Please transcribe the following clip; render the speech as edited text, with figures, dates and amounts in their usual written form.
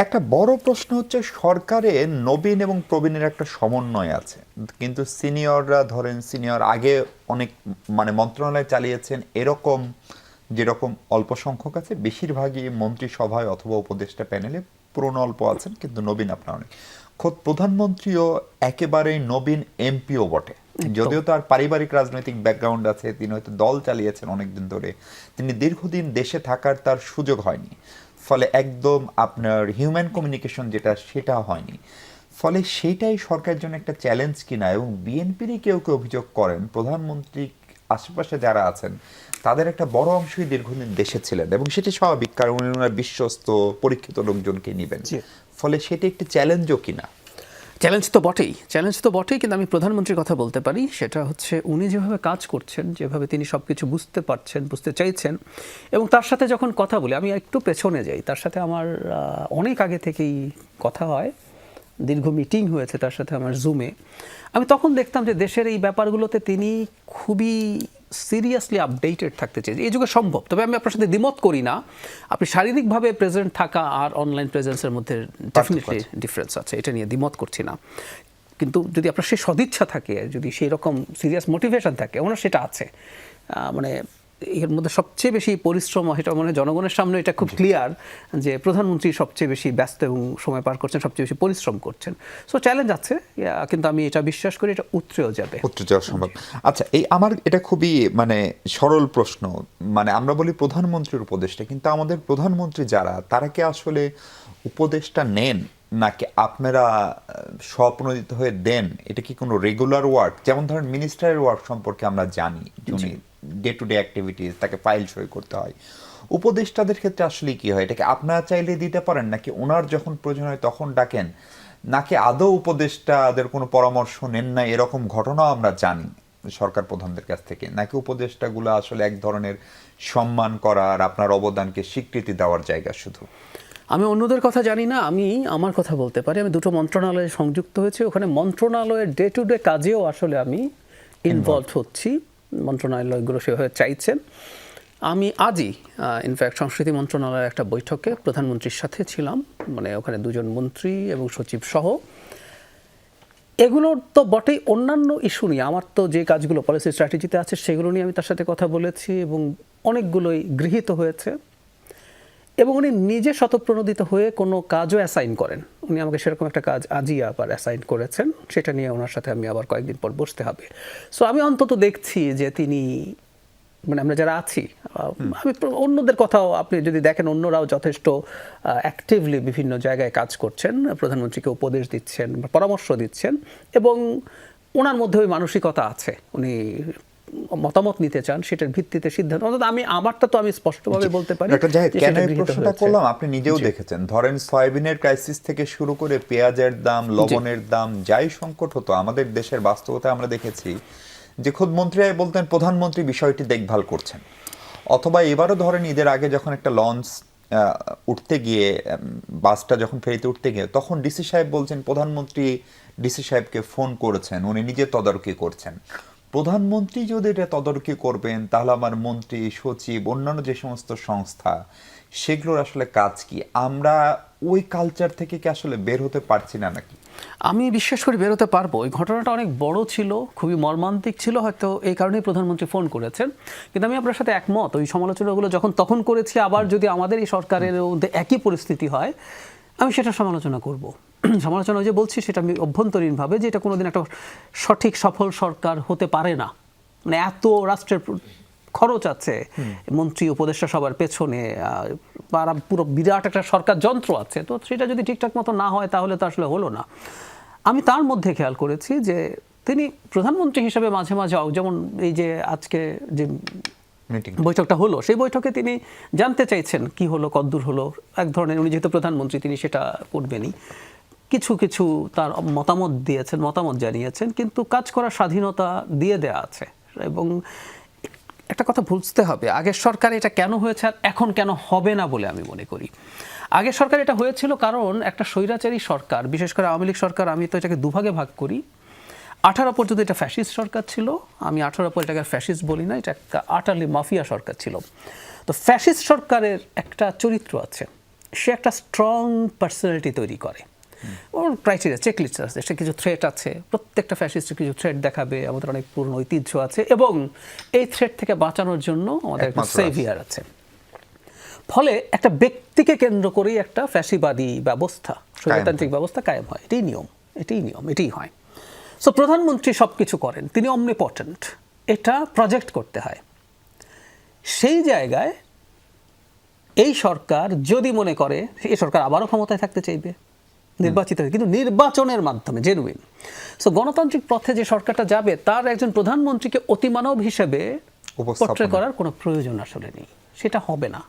একটা বড় প্রশ্ন হচ্ছে সরকারে নবীন এবং প্রবীণের একটা সমন্বয় আছে, কিন্তু সিনিয়ররা ধরেন সিনিয়র আগে অনেক মানে মন্ত্রণালয় চালিয়েছেন এরকম যেরকম অল্প সংখ্যক আছে, বেশিরভাগই মন্ত্রিসভায় অথবা উপদেষ্টা প্যানেলে পুরনো অল্প আছেন, কিন্তু নবীন আপনার অনেক। খোদ প্রধানমন্ত্রীও একেবারেই নবীন এমপিও বটে, যদিও তার পারিবারিক রাজনৈতিক ব্যাকগ্রাউন্ড আছে, তিনি হয়তো দল চালিয়েছেন অনেকদিন ধরে, তিনি দীর্ঘদিন দেশে থাকার তার সুযোগ হয়নি, ফলে একদম আপনার হিউম্যান কমিউনিকেশন যেটা সেটা হয়নি। ফলে সেটাই সরকারের জন্য একটা চ্যালেঞ্জ কিনা, এবং বিএনপিরই কেউ কেউ অভিযোগ করেন প্রধানমন্ত্রী আশেপাশে যারা আছেন তাদের একটা বড় অংশই দীর্ঘদিন দেশে ছিলেন, এবং সেটি স্বাভাবিক, কারণ ওনারা বিশ্বস্ত পরীক্ষিত লোকজনকে নেবেন, ফলে সেটি একটি চ্যালেঞ্জও কিনা। চ্যালেঞ্জ তো বটেই, কিন্তু আমি প্রধানমন্ত্রীর কথা বলতে পারি। সেটা হচ্ছে উনি যেভাবে কাজ করছেন, যেভাবে তিনি সব কিছু বুঝতে পারছেন, বুঝতে চাইছেন, এবং তার সাথে যখন কথা বলি, আমি একটু পেছনে যাই, তার সাথে আমার অনেক আগে থেকেই কথা হয়, দীর্ঘ মিটিং হয়েছে তার সাথে আমার জুমে। আমি তখন দেখতাম যে দেশের এই ব্যাপারগুলোতে তিনি খুবই সিরিয়াসলি আপডেটেড থাকতে চাই, এই যুগে সম্ভব। তবে আমি আপনার সাথে দ্বিমত করি না, আপনি শারীরিকভাবে প্রেজেন্ট থাকা আর অনলাইন প্রেজেন্সের মধ্যে ডেফিনেটলি ডিফারেন্স আছে, এটা নিয়ে দ্বিমত করছি না। কিন্তু যদি আপনার সেই সদিচ্ছা থাকে, যদি সেই রকম সিরিয়াস মোটিভেশন থাকে, ওনার সেটা আছে। মানে এর মধ্যে সবচেয়ে বেশি পরিশ্রম, এটা মানে জনগণের সামনে এটা খুব ক্লিয়ার যে প্রধানমন্ত্রী সবচেয়ে বেশি ব্যস্ত এবং সময় পার করছেন, সবচেয়ে বেশি পরিশ্রম করছেন। সো চ্যালেঞ্জ আছে, কিন্তু আমি এটা বিশ্বাস করি এটা উতরেও যাবে, উতরে যাওয়া সম্ভব। আচ্ছা, এই আমার এটা খুবই মানে সরল প্রশ্ন, মানে আমরা বলি প্রধানমন্ত্রীর উপদেষ্টা, কিন্তু আমাদের প্রধানমন্ত্রী যারা, তারা কি আসলে উপদেষ্টা নেন নাকি আপনারা স্বপ্রণোদিত হয়ে দেন? এটা কি কোনো রেগুলার ওয়ার্ক? যেমন ধরেন মিনিস্টারের ওয়ার্ক সম্পর্কে আমরা জানি, যিনি ডে টু ডে অ্যাক্টিভিটিস, তাকে ফাইল সই করতে হয়। উপদেষ্টাদের ক্ষেত্রে আসলে কি হয়? এটাকে আপনারা চাইলে দিতে পারেন, নাকি ওনার যখন প্রয়োজন হয় তখন ডাকেন, নাকি আদৌ উপদেষ্টাদের কোনো পরামর্শ নেন না, এরকম ঘটনাও আমরা জানি সরকার প্রধানদের কাছ থেকে, নাকি উপদেষ্টাগুলো আসলে এক ধরনের সম্মান করার, আপনার অবদানকে স্বীকৃতি দেওয়ার জায়গা শুধু? আমি অন্যদের কথা জানি না, আমি আমার কথা বলতে পারি। আমি দুটো মন্ত্রণালয়ে সংযুক্ত হয়েছি, ওখানে মন্ত্রণালয়ের ডে টু ডে কাজেও আসলে আমি ইনভলভ হচ্ছি, মন্ত্রণালয়গুলো সেভাবে চাইছেন। আমি আজই ইনফ্যাক্ট সংস্কৃতি মন্ত্রণালয়ের একটা বৈঠকে প্রধানমন্ত্রীর সাথে ছিলাম, মানে ওখানে দুজন মন্ত্রী এবং সচিব সহ। এগুলোর তো বটেই, অন্যান্য ইস্যু নিয়ে আমার তো যে কাজগুলো পলিসি স্ট্র্যাটেজিতে আছে সেগুলো নিয়ে আমি তার সাথে কথা বলেছি, এবং অনেকগুলোই গৃহীত হয়েছে। এবং উনি নিজে স্বতঃপ্রণোদিত হয়ে কোনো কাজও অ্যাসাইন করেন। উনি আমাকে সেরকম একটা কাজ আজই আবার অ্যাসাইন করেছেন, সেটা নিয়ে ওনার সাথে আমি আবার কয়েকদিন পর বসতে হবে। সো আমি অন্তত দেখছি যে তিনি, মানে আমরা যারা আছি, আমি অন্যদের কথাও আপনি যদি দেখেন, অন্যরাও যথেষ্ট অ্যাক্টিভলি বিভিন্ন জায়গায় কাজ করছেন, প্রধানমন্ত্রীকে উপদেশ দিচ্ছেন, পরামর্শ দিচ্ছেন, এবং ওনার মধ্যে ওই মানসিকতা আছে, উনি মতামত নিতে চান, সেটার ভিত্তিতে সিদ্ধান্ত। অন্তত আমি আমারটা তো আমি স্পষ্টভাবে বলতে পারি। কেন এই প্রশ্নটা করলাম, আপনি নিজেও দেখেছেন, ধরেন সয়াবিনের ক্রাইসিস থেকে শুরু করে পেঁয়াজের দাম, লবণের দাম, যাই সংকট হতো আমাদের দেশের বাস্তবতায় আমরা দেখেছি যে খোদ মন্ত্রীরাই বলতেন প্রধানমন্ত্রী বিষয়টি দেখভাল করছেন। অথবা এবারও ধরেন ঈদের আগে যখন একটা লঞ্চ উঠতে গিয়ে, বাসটা যখন ফেরিতে উঠতে গিয়ে, তখন ডিসি সাহেব বলছেন প্রধানমন্ত্রী ডিসি সাহেবকে ফোন করেছেন, উনি নিজে তদারকি করছেন। প্রধানমন্ত্রী যদি এটা তদারকি করবেন, তাহলে আমার মন্ত্রী, সচিব, অন্যান্য যে সমস্ত সংস্থা, সেগুলোর আসলে কাজ কি? আমরা ওই কালচার থেকে কি আসলে বের হতে পারছি না নাকি? আমি বিশ্বাস করি বেরোতে পারবো। এই ঘটনাটা অনেক বড় ছিল, খুবই মর্মান্তিক ছিল, হয়তো এই কারণেই প্রধানমন্ত্রী ফোন করেছেন। কিন্তু আমি আপনার সাথে একমত, ওই সমালোচনাগুলো যখন তখন করেছি, আবার যদি আমাদের এই সরকারের মধ্যে একই পরিস্থিতি হয়, আমি সেটা সমালোচনা করব। সমালোচনা যে বলছি সেটা আমি অভ্যন্তরীণভাবে, যে এটা কোনোদিন একটা সঠিক সফল সরকার হতে পারে না। মানে এত রাষ্ট্রের খরচ আছে, মন্ত্রী উপদেষ্টা সবার পেছনে, পুরো বিরাট একটা সরকার যন্ত্র আছে, তো সেটা যদি ঠিকঠাক মতো না হয় তাহলে তো আসলে হলো না। আমি তার মধ্যে খেয়াল করেছি যে তিনি প্রধানমন্ত্রী হিসেবে মাঝে মাঝে, যেমন এই যে আজকে যে বৈঠকটা হলো, সেই বৈঠকে তিনি জানতে চাইছেন কি হলো, কদ্দূর হলো। এক ধরনের, উনি যেহেতু প্রধানমন্ত্রী তিনি সেটা করবেনই, কিছু কিছু তার মতামত দিয়েছেন, মতামত জানিয়েছেন, কিন্তু কাজ করার স্বাধীনতা দিয়ে দেয়া আছে। এবং একটা কথা বুঝতে হবে, আগের সরকার এটা কেন হয়েছে আর এখন কেন হবে না বলে আমি মনে করি। আগের সরকার এটা হয়েছিল কারণ একটা স্বৈরাচারী সরকার, বিশেষ করে আওয়ামী লীগ সরকার, আমি তো এটাকে দুভাগে ভাগ করি। 18 পর্যন্ত এটা ফ্যাসিস্ট সরকার ছিল, আমি 18 পর এটাকে ফ্যাসিস্ট বলি না, এটা একটা আটারলি মাফিয়া সরকার ছিল। তো ফ্যাসিস্ট সরকারের একটা চরিত্র আছে, সে একটা স্ট্রং পার্সোনালিটি তৈরি করে। ওর ক্রাইটেরিয়া চেকলিস্ট আছে, সে কিছু থ্রেট আছে, প্রত্যেকটা ফ্যাসিস্টের কিছু থ্রেট দেখাবে, আমাদের অনেক পুরনো ঐতিহ্য আছে এবং এই থ্রেট থেকে বাঁচানোর জন্য আমাদের একটা একমাত্র সেভিয়ার আছে। ফলে একটা ব্যক্তিকে কেন্দ্র করেই একটা ফ্যাসিবাদী ব্যবস্থা, স্বৈরতান্ত্রিক ব্যবস্থা কায়েম হয়। এটাই নিয়ম, এটাই হয়। সো প্রধানমন্ত্রী সব কিছু করেন, তিনি অমনিপটেন্ট, এটা প্রজেক্ট করতে হয়। সেই জায়গায় এই সরকার যদি মনে করে এই সরকার আবারও ক্ষমতায় থাকতে চাইবে, নির্বাচিত হয়, কিন্তু নির্বাচনের মাধ্যমে জেনুইন। সো গণতান্ত্রিক পথে যে সরকারটা যাবে তার একজন প্রধানমন্ত্রীকে অতিমানব হিসেবে পোট্রে করার কোনো প্রয়োজন আসলে নেই, সেটা হবে না।